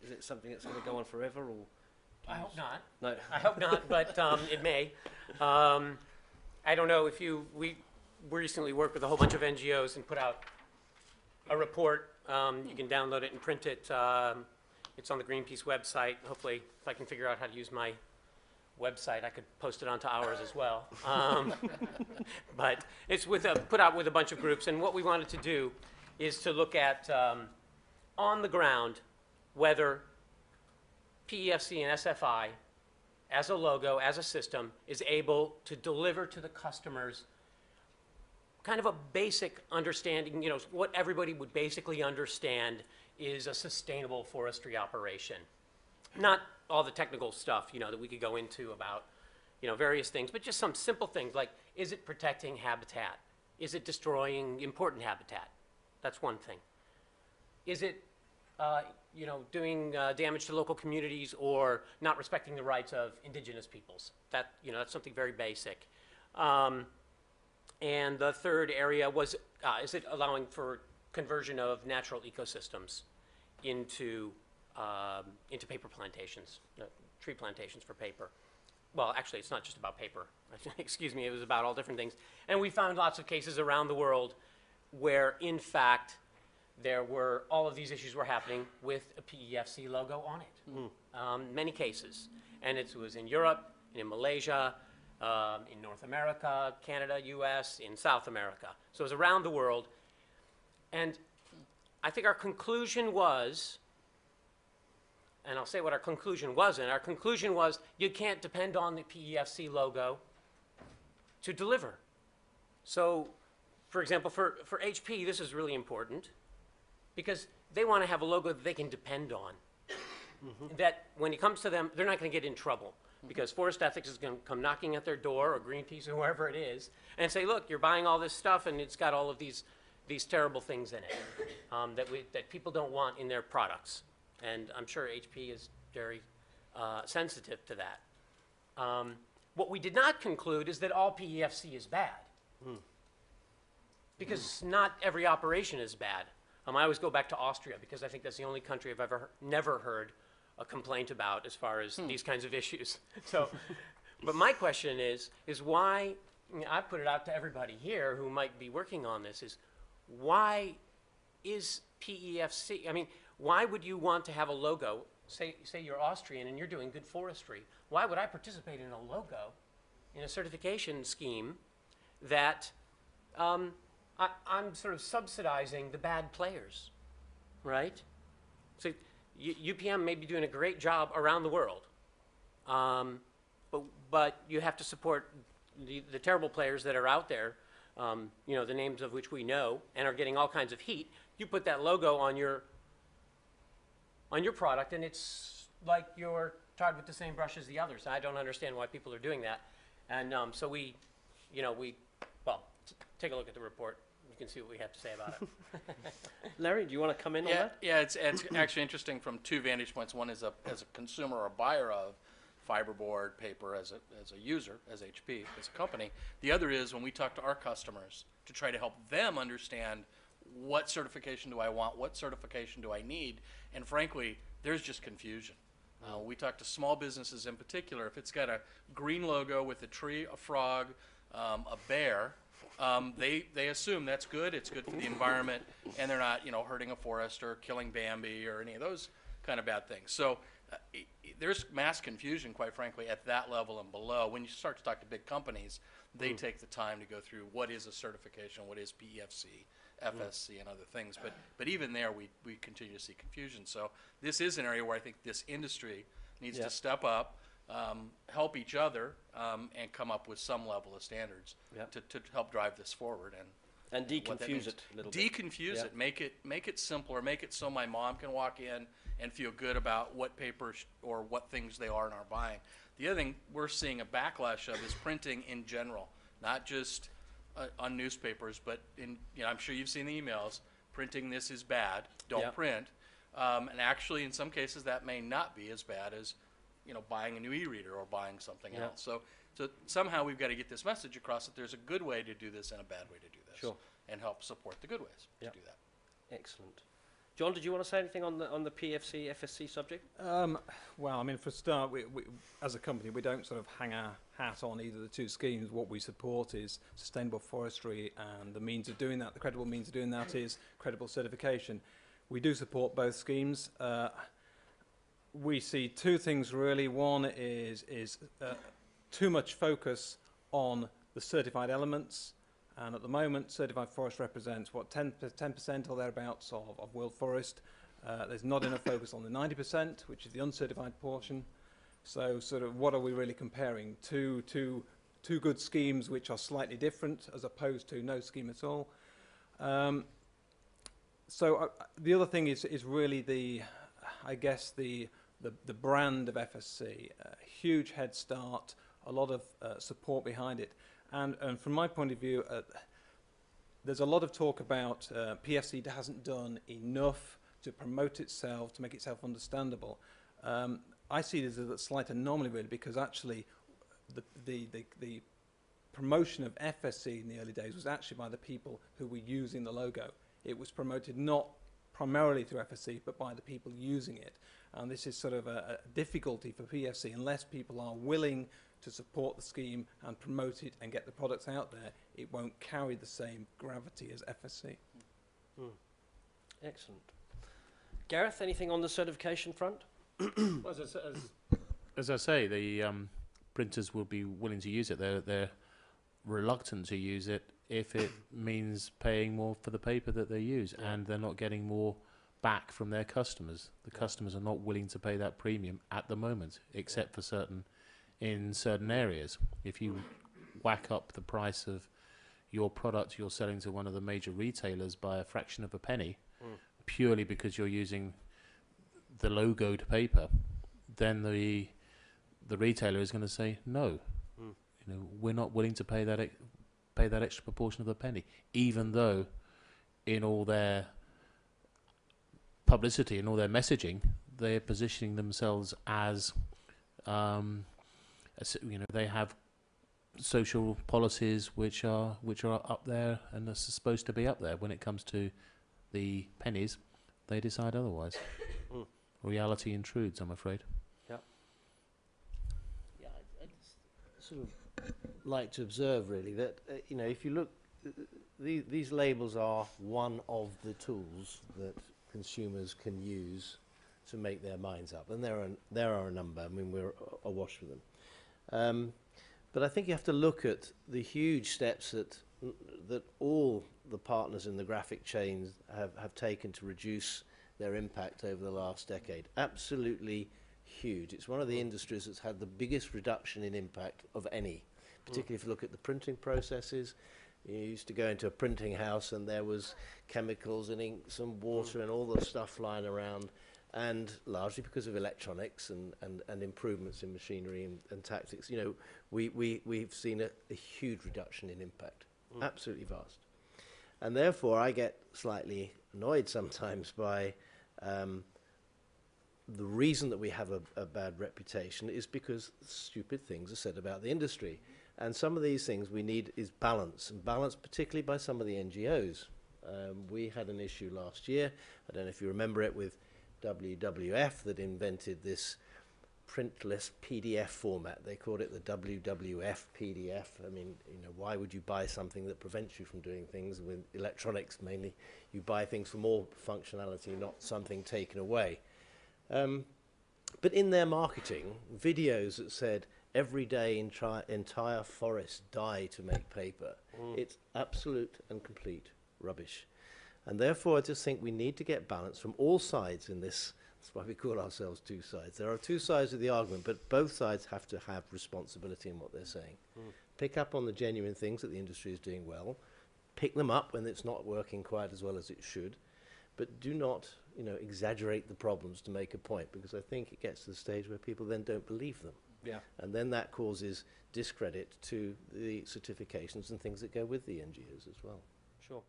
Is it something that's going to go on forever, or? I hope not. No. I hope not, but it may. I don't know if we recently worked with a whole bunch of NGOs and put out a report. You can download it and print it. It's on the Greenpeace website. Hopefully, if I can figure out how to use my website, I could post it onto ours as well. But it's put out with a bunch of groups, and what we wanted to do is to look at on the ground whether PEFC and SFI, as a logo, as a system, is able to deliver to the customers kind of a basic understanding, what everybody would basically understand is a sustainable forestry operation. Not all the technical stuff, that we could go into about, various things, but just some simple things like, is it protecting habitat? Is it destroying important habitat? That's one thing. Is it, doing damage to local communities or not respecting the rights of indigenous peoples? That's something very basic. And the third area was, is it allowing for conversion of natural ecosystems into paper plantations, tree plantations for paper? Well, actually, it's not just about paper. Excuse me, it was about all different things. And we found lots of cases around the world where, in fact, all of these issues were happening with a PEFC logo on it. Many cases. And it was in Europe, in Malaysia, in North America, Canada, US, in South America. So it was around the world. And I think our conclusion was, and I'll say what our conclusion wasn't, our conclusion was you can't depend on the PEFC logo to deliver. So, for example, for HP, this is really important because they want to have a logo that they can depend on. That when it comes to them, they're not going to get in trouble. Because Forest Ethics is going to come knocking at their door, or Greenpeace, or whoever it is, and say, look, you're buying all this stuff, and it's got all of these terrible things in it that people don't want in their products. And I'm sure HP is very sensitive to that. What we did not conclude is that all PEFC is bad. Because not every operation is bad. I always go back to Austria, because I think that's the only country I've never heard a complaint about as far as these kinds of issues. So, but my question is why, I put it out to everybody here who might be working on this, is why is PEFC, why would you want to have a logo, say you're Austrian and you're doing good forestry, why would I participate in a logo, in a certification scheme that I'm sort of subsidizing the bad players, right? So, UPM may be doing a great job around the world, but you have to support the terrible players that are out there, the names of which we know and are getting all kinds of heat. You put that logo on your product, and it's like you're tarred with the same brush as the others. I don't understand why people are doing that, and so take a look at the report. You can see what we have to say about it. Larry, do you want to come in on that? Yeah, it's actually interesting from two vantage points. One is as a consumer or buyer of fiberboard paper, as a user, as HP, as a company. The other is when we talk to our customers to try to help them understand what certification do I want, what certification do I need, and frankly, there's just confusion. We talk to small businesses in particular. If it's got a green logo with a tree, a frog, a bear, they assume that's good, it's good for the environment, and they're not, hurting a forest or killing Bambi or any of those kind of bad things. So there's mass confusion, quite frankly, at that level and below. When you start to talk to big companies, they take the time to go through what is a certification, what is PEFC, FSC, and other things. But even there, we continue to see confusion. So this is an area where I think this industry needs to step up, help each other, and come up with some level of standards to help drive this forward and deconfuse it a little bit. Deconfuse it, make it simpler, make it so my mom can walk in and feel good about what papers or what things they are in our buying. The other thing we're seeing a backlash of is printing in general, not just on newspapers, but I'm sure you've seen the emails. Printing this is bad. Don't print. And actually, in some cases, that may not be as bad as buying a new e-reader or buying something else. So somehow we've got to get this message across that there's a good way to do this and a bad way to do this, and help support the good ways to do that. Excellent. John, did you want to say anything on the PFC FSC subject? Well, I mean, for a start, we as a company, we don't sort of hang our hat on either of the two schemes. What we support is sustainable forestry, and the means of doing that, the credible means of doing that, is credible certification. We do support both schemes. We see two things really. One is too much focus on the certified elements. And at the moment, certified forest represents, 10% or thereabouts of world forest. There's not enough focus on the 90%, which is the uncertified portion. So sort of what are we really comparing? Two good schemes which are slightly different as opposed to no scheme at all. The other thing is really I guess the brand of FSC. Huge head start, a lot of support behind it. And from my point of view, there's a lot of talk about PFC hasn't done enough to promote itself, to make itself understandable. I see this as a slight anomaly, really, because actually the promotion of FSC in the early days was actually by the people who were using the logo. It was promoted not primarily through FSC, but by the people using it. And this is sort of a difficulty for PFC. Unless people are willing to support the scheme and promote it and get the products out there, it won't carry the same gravity as FSC. Excellent. Gareth, anything on the certification front? Well, as I say, the printers will be willing to use it. They're reluctant to use it if it means paying more for the paper that they use, and they're not getting more back from their customers. The customers are not willing to pay that premium at the moment, except for in certain areas. If you whack up the price of your product you're selling to one of the major retailers by a fraction of a penny, purely because you're using the logoed paper, then the retailer is going to say no. You know, we're not willing to pay that extra proportion of a penny, even though in all their publicity and all their messaging, they're positioning themselves as you know, they have social policies which are up there and are supposed to be up there. When it comes to the pennies, they decide otherwise. Reality intrudes, I'm afraid. Yeah. Yeah, I just sort of like to observe really that you know, if you look, these labels are one of the tools that consumers can use to make their minds up, and there are a number. I mean, we're awash with them. But I think you have to look at the huge steps that all the partners in the graphic chains have taken to reduce their impact over the last decade. Absolutely huge. It's one of the industries that's had the biggest reduction in impact of any, particularly if you look at the printing processes. You used to go into a printing house and there was chemicals and inks and water and all the stuff lying around, and largely because of electronics and improvements in machinery and tactics, you know, we've seen a huge reduction in impact, absolutely vast. And therefore I get slightly annoyed sometimes by the reason that we have a bad reputation is because stupid things are said about the industry. And some of these things we need is balance, and balance particularly by some of the NGOs. We had an issue last year, I don't know if you remember it, with WWF that invented this printless PDF format. They called it the WWF PDF. I mean, you know, why would you buy something that prevents you from doing things with electronics mainly? You buy things for more functionality, not something taken away. But in their marketing, videos that said, every day entire forests die to make paper, it's absolute and complete rubbish. And therefore, I just think we need to get balance from all sides in this. That's why we call ourselves two sides. There are two sides of the argument, but both sides have to have responsibility in what they're saying. Pick up on the genuine things that the industry is doing well. Pick them up when it's not working quite as well as it should. But do not, you know, exaggerate the problems to make a point, because I think it gets to the stage where people then don't believe them. Yeah. And then that causes discredit to the certifications and things that go with the NGOs as well. Sure.